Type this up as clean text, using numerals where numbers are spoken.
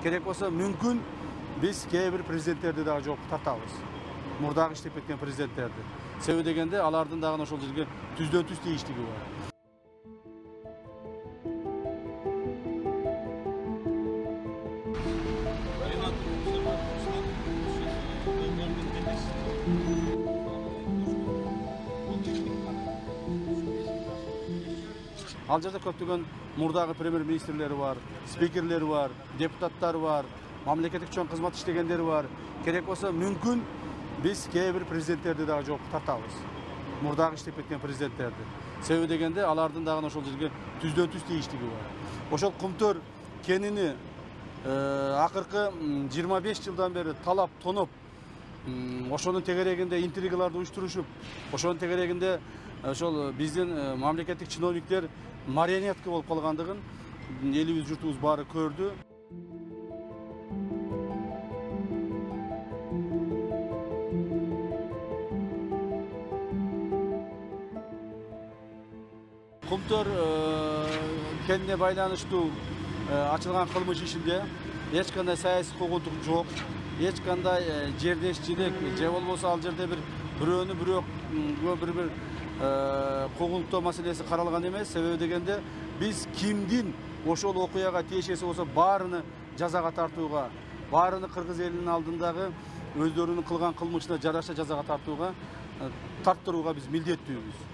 Керек болса мүмкін biz кейбір президенттерді дағы жоқ тартабыз. Мурдагы иштеп кеткен президенттерді. Себеби дегенде алардын дагы ошол жерге түздөн түз тийиштиги бар. Ал жерде көптөгөн мурдагы премьер-министрлери бар, спикерлери бар, депутаттар бар, мамлекеттик чоң кызмат иштегендери бар. Керек болса мүмкүн biz кейбір президенттерді дағы жоқ тартабыз. Мурдагы иштеп кеткен президенттерді. Себеби дегенде алардын дагы ошол жерге түздөн түз тийиштиги бар. Ошол Кумтөр кенини акыркы 25 жылдан бери талап тоноп, ошонун тегерегинде интригаларды уюштурушуп, ошонун тегерегинде ошол биздин мамлекеттик чиновниктер марионетка болуп калгандыгын элибиз журтубуз баары көрдү. Кумтөр кенине байланыштуу ачылган кылмыш ишинде эч кандай саясий куугунтук жок, эч кандай жердешчилик же болбосо ал жерде бирөөнү бирөөгө бир куугунтуктоо маселеси каралган эмес. Себеби дегенде биз кимдин ошол окуяга тиешеси болсо баарыны жазага тартууга, баарыны кыргыз элинин алдындагы өздөрүнүн кылган кылмышына жараша жазага тарттырууга биз милдеттүүбүз.